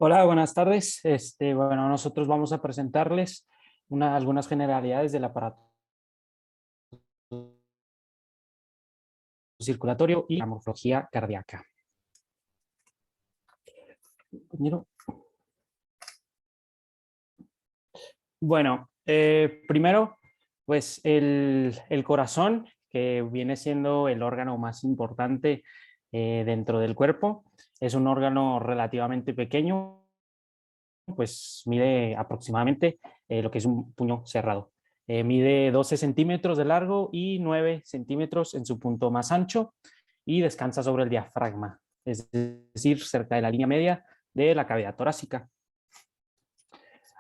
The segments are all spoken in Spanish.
Hola, buenas tardes. Bueno, nosotros vamos a presentarles algunas generalidades del aparato circulatorio y la morfología cardíaca. Compañero. Bueno, primero, pues el corazón, que viene siendo el órgano más importante dentro del cuerpo, es un órgano relativamente pequeño, pues mide aproximadamente lo que es un puño cerrado. Mide 12 centímetros de largo y 9 centímetros en su punto más ancho y descansa sobre el diafragma, es decir, cerca de la línea media de la cavidad torácica.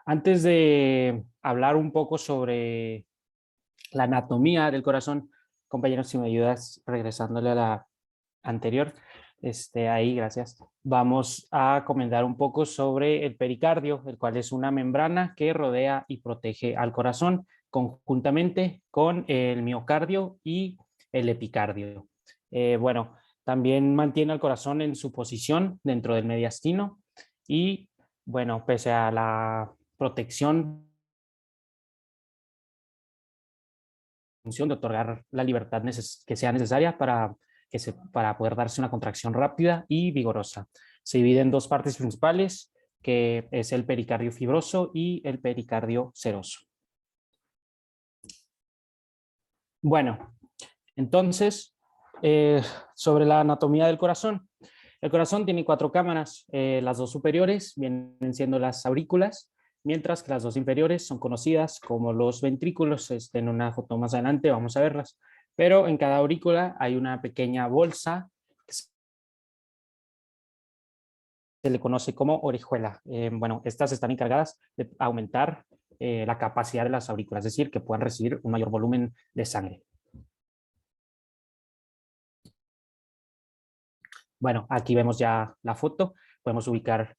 Antes de hablar un poco sobre la anatomía del corazón, compañeros, si me ayudas regresándole a la anterior, ahí, gracias. Vamos a comentar un poco sobre el pericardio, el cual es una membrana que rodea y protege al corazón conjuntamente con el miocardio y el epicardio. Bueno, también mantiene al corazón en su posición dentro del mediastino y, bueno, pese a la protección, función de otorgar la libertad que sea necesaria para poder darse una contracción rápida y vigorosa. Se divide en dos partes principales, que es el pericardio fibroso y el pericardio seroso. Bueno, entonces, sobre la anatomía del corazón. El corazón tiene cuatro cámaras, las dos superiores vienen siendo las aurículas, mientras que las dos inferiores son conocidas como los ventrículos. En una foto más adelante vamos a verlas, pero en cada aurícula hay una pequeña bolsa que se le conoce como orejuela. Bueno, estas están encargadas de aumentar la capacidad de las aurículas, es decir, que puedan recibir un mayor volumen de sangre. Bueno, aquí vemos ya la foto, podemos ubicar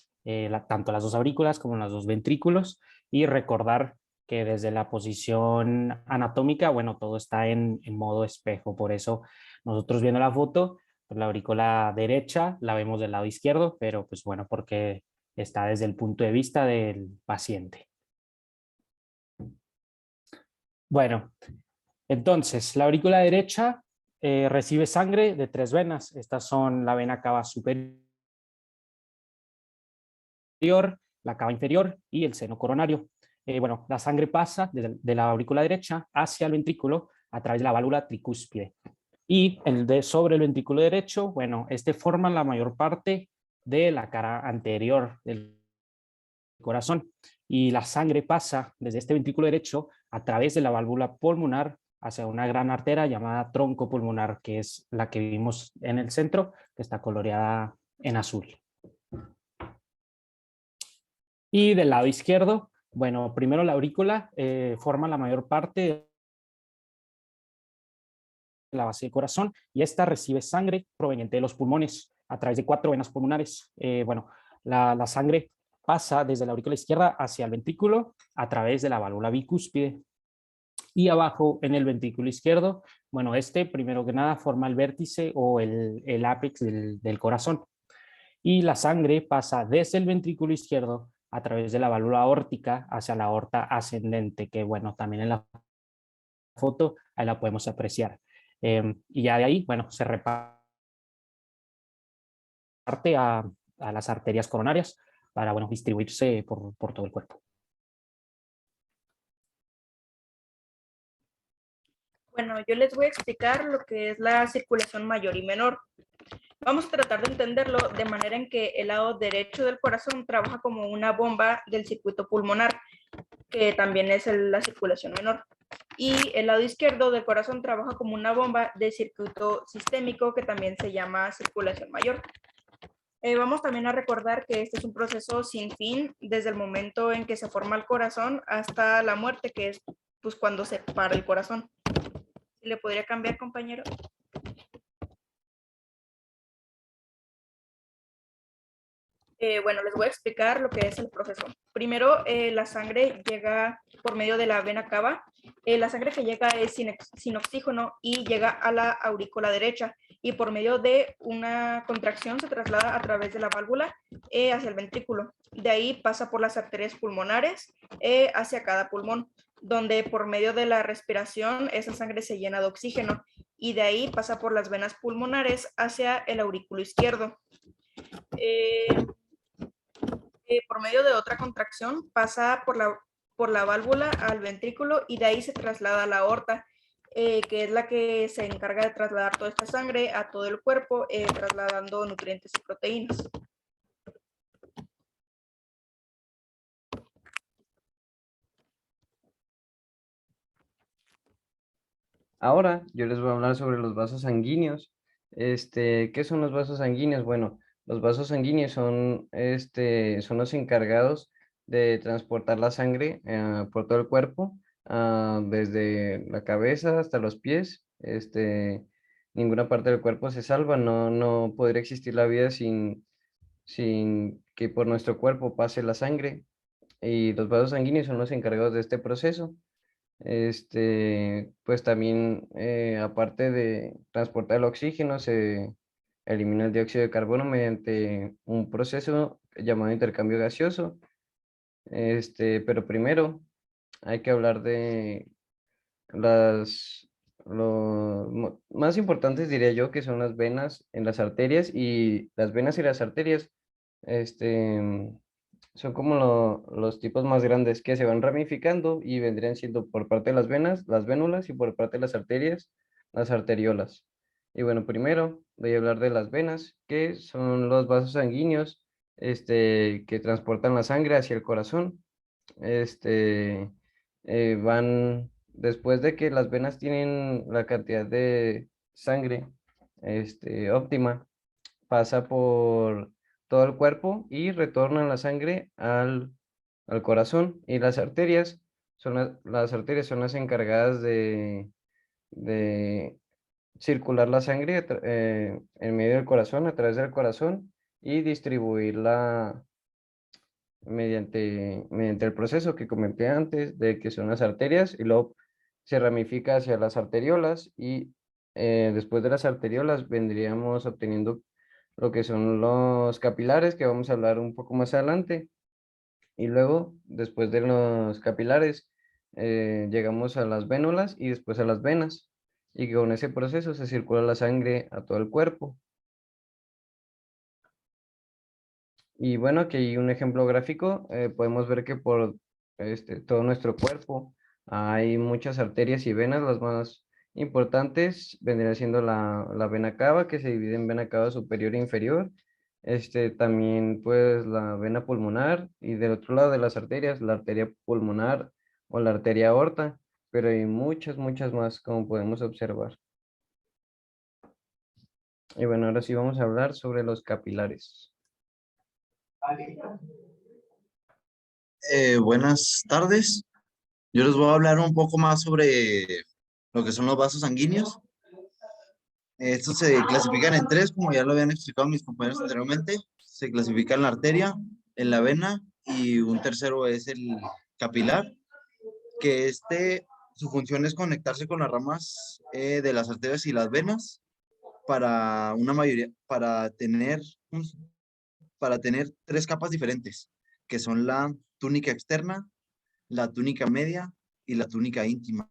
tanto las dos aurículas como los dos ventrículos y recordar que desde la posición anatómica, bueno, todo está en modo espejo, por eso nosotros viendo la foto, pues la aurícula derecha la vemos del lado izquierdo, pero pues bueno, porque está desde el punto de vista del paciente. Bueno, entonces la aurícula derecha recibe sangre de tres venas, estas son la vena cava superior, la cava inferior y el seno coronario. Bueno, la sangre pasa de la aurícula derecha hacia el ventrículo a través de la válvula tricúspide. Y sobre el ventrículo derecho, bueno, forma la mayor parte de la cara anterior del corazón. Y la sangre pasa desde este ventrículo derecho a través de la válvula pulmonar hacia una gran arteria llamada tronco pulmonar, que es la que vimos en el centro, que está coloreada en azul. Y del lado izquierdo, bueno, primero la aurícula forma la mayor parte de la base del corazón y esta recibe sangre proveniente de los pulmones a través de cuatro venas pulmonares. Bueno, la sangre pasa desde la aurícula izquierda hacia el ventrículo a través de la válvula bicúspide. Y abajo en el ventrículo izquierdo, bueno, primero que nada forma el vértice o el ápex del corazón. Y la sangre pasa desde el ventrículo izquierdo a través de la válvula aórtica hacia la aorta ascendente, que bueno, también en la foto ahí la podemos apreciar. Y ya de ahí, bueno, se reparte a las arterias coronarias para, bueno, distribuirse por todo el cuerpo. Bueno, yo les voy a explicar lo que es la circulación mayor y menor. Vamos a tratar de entenderlo de manera en que el lado derecho del corazón trabaja como una bomba del circuito pulmonar, que también es la circulación menor. Y el lado izquierdo del corazón trabaja como una bomba de circuito sistémico, que también se llama circulación mayor. Vamos también a recordar que este es un proceso sin fin desde el momento en que se forma el corazón hasta la muerte, que es pues cuando se para el corazón. ¿Le podría cambiar, compañero? Bueno, les voy a explicar lo que es el proceso. Primero, la sangre llega por medio de la vena cava. La sangre que llega es sin oxígeno y llega a la aurícula derecha y por medio de una contracción se traslada a través de la válvula hacia el ventrículo. De ahí pasa por las arterias pulmonares hacia cada pulmón, donde por medio de la respiración esa sangre se llena de oxígeno y de ahí pasa por las venas pulmonares hacia el aurículo izquierdo. Eh, por medio de otra contracción pasa por la válvula al ventrículo y de ahí se traslada a la aorta, que es la que se encarga de trasladar toda esta sangre a todo el cuerpo, trasladando nutrientes y proteínas. Ahora yo les voy a hablar sobre los vasos sanguíneos. ¿Qué son los vasos sanguíneos? Bueno, los vasos sanguíneos son los encargados de transportar la sangre por todo el cuerpo, desde la cabeza hasta los pies. Ninguna parte del cuerpo se salva, no podría existir la vida sin que por nuestro cuerpo pase la sangre. Y los vasos sanguíneos son los encargados de este proceso. Pues también, aparte de transportar el oxígeno, se elimina el dióxido de carbono mediante un proceso llamado intercambio gaseoso. Pero primero hay que hablar de más importantes, diría yo, que son las venas en las arterias, y las venas y las arterias, son como los tipos más grandes que se van ramificando y vendrían siendo por parte de las venas, las vénulas, y por parte de las arterias, las arteriolas. Y bueno, primero voy a hablar de las venas, que son los vasos sanguíneos, que transportan la sangre hacia el corazón. Van, después de que las venas tienen la cantidad de sangre, óptima, pasa por todo el cuerpo y retorna la sangre al corazón. Y las arterias las arterias son las encargadas de circular la sangre en medio del corazón, a través del corazón, y distribuirla mediante el proceso que comenté antes, de que son las arterias, y luego se ramifica hacia las arteriolas, y después de las arteriolas vendríamos obteniendo lo que son los capilares, que vamos a hablar un poco más adelante. Y luego, después de los capilares, llegamos a las vénulas y después a las venas, y con ese proceso se circula la sangre a todo el cuerpo. Y bueno, aquí hay un ejemplo gráfico. Podemos ver que por todo nuestro cuerpo hay muchas arterias y venas. Las más importantes vendrían siendo la vena cava, que se divide en vena cava superior e inferior. También pues la vena pulmonar, y del otro lado de las arterias, la arteria pulmonar o la arteria aorta, pero hay muchas, muchas más, como podemos observar. Y bueno, ahora sí vamos a hablar sobre los capilares. Buenas tardes. Yo les voy a hablar un poco más sobre lo que son los vasos sanguíneos. Estos se clasifican en tres, como ya lo habían explicado mis compañeros anteriormente. Se clasifica en la arteria, en la vena, y un tercero es el capilar, que su función es conectarse con las ramas de las arterias y las venas para tener tres capas diferentes, que son la túnica externa, la túnica media y la túnica íntima.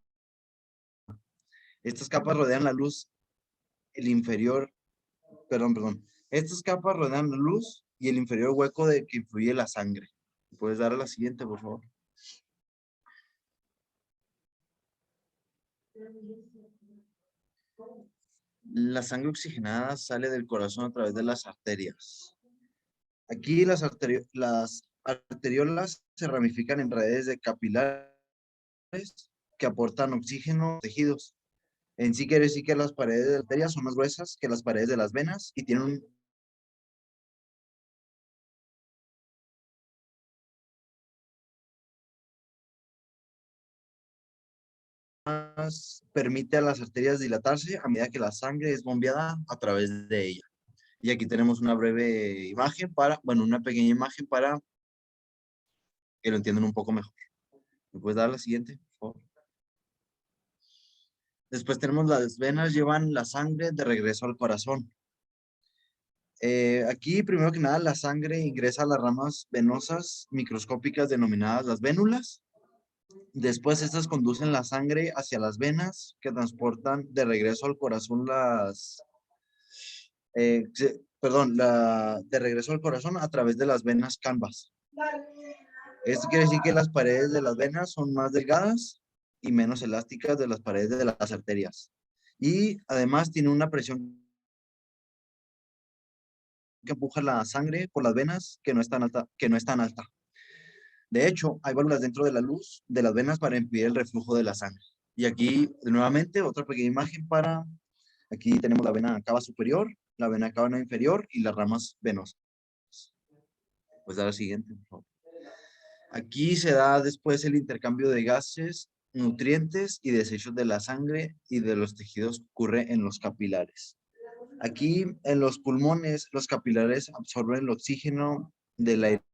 Estas capas rodean la luz, el inferior, perdón. Estas capas rodean la luz y el inferior hueco de que influye la sangre. ¿Puedes dar a la siguiente, por favor? La sangre oxigenada sale del corazón a través de las arterias. Aquí las arteriolas se ramifican en redes de capilares que aportan oxígeno a los tejidos. En sí quiere decir que las paredes de las arterias son más gruesas que las paredes de las venas y tienen permite a las arterias dilatarse a medida que la sangre es bombeada a través de ella. Y aquí tenemos una breve imagen una pequeña imagen para que lo entiendan un poco mejor. ¿Me puedes dar la siguiente, por favor? Después tenemos las venas, llevan la sangre de regreso al corazón. Aquí, primero que nada, la sangre ingresa a las ramas venosas microscópicas denominadas las vénulas. Después, estas conducen la sangre hacia las venas que transportan de regreso al corazón de regreso al corazón a través de las venas canvas. Esto quiere decir que las paredes de las venas son más delgadas y menos elásticas de las paredes de las arterias. Y además tiene una presión que empuja la sangre por las venas que no es tan alta. De hecho, hay válvulas dentro de la luz de las venas para impedir el reflujo de la sangre. Y aquí, nuevamente, otra pequeña imagen aquí tenemos la vena cava superior, la vena cava inferior y las ramas venosas. Pues a la siguiente, por favor. Aquí se da después el intercambio de gases, nutrientes y desechos de la sangre y de los tejidos que ocurre en los capilares. Aquí en los pulmones, los capilares absorben el oxígeno del aire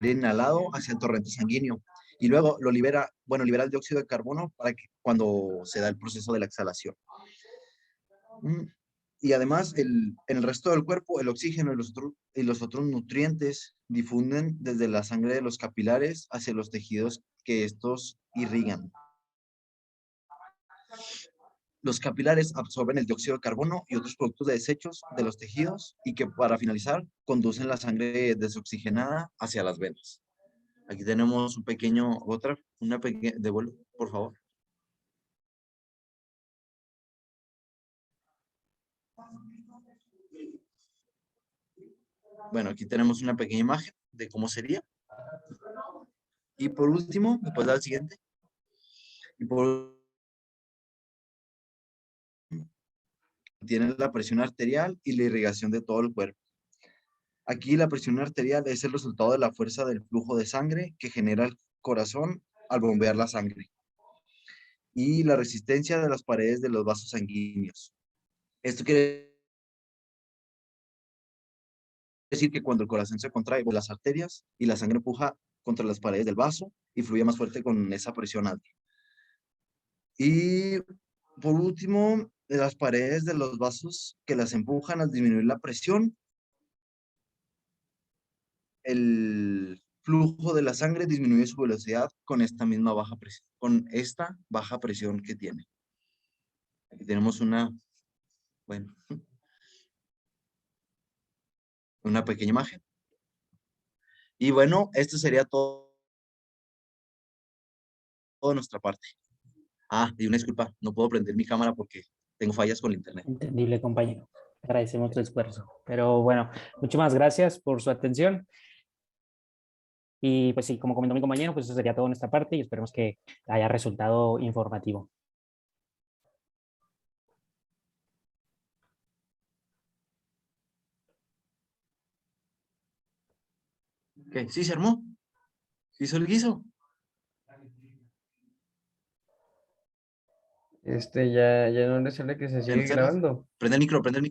inhalado hacia el torrente sanguíneo y luego libera el dióxido de carbono para que cuando se da el proceso de la exhalación. Y además, en el resto del cuerpo, el oxígeno y los otros nutrientes difunden desde la sangre de los capilares hacia los tejidos que estos irrigan. Los capilares absorben el dióxido de carbono y otros productos de desechos de los tejidos y que, para finalizar, conducen la sangre desoxigenada hacia las venas. Aquí tenemos devuelvo, por favor. Bueno, aquí tenemos una pequeña imagen de cómo sería. Y por último, ¿me puedes dar el siguiente? Tiene la presión arterial y la irrigación de todo el cuerpo. Aquí la presión arterial es el resultado de la fuerza del flujo de sangre que genera el corazón al bombear la sangre. Y la resistencia de las paredes de los vasos sanguíneos. Esto quiere decir que cuando el corazón se contrae las arterias y la sangre empuja contra las paredes del vaso y fluye más fuerte con esa presión alta. Y por último, las paredes de los vasos que las empujan al disminuir la presión, el flujo de la sangre disminuye su velocidad con esta baja presión que tiene. Aquí tenemos una pequeña imagen. Y bueno, esto sería todo de nuestra parte. Y una disculpa, no puedo prender mi cámara porque tengo fallas con el internet. Entendible, compañero. Agradecemos tu esfuerzo. Pero bueno, muchísimas gracias por su atención. Y pues sí, como comentó mi compañero, pues eso sería todo de nuestra parte y esperemos que haya resultado informativo. ¿Qué? ¿Sí se armó? ¿Sí hizo el guiso? Ya no le sale que se sigue grabando. Prende el micro, prende el micro.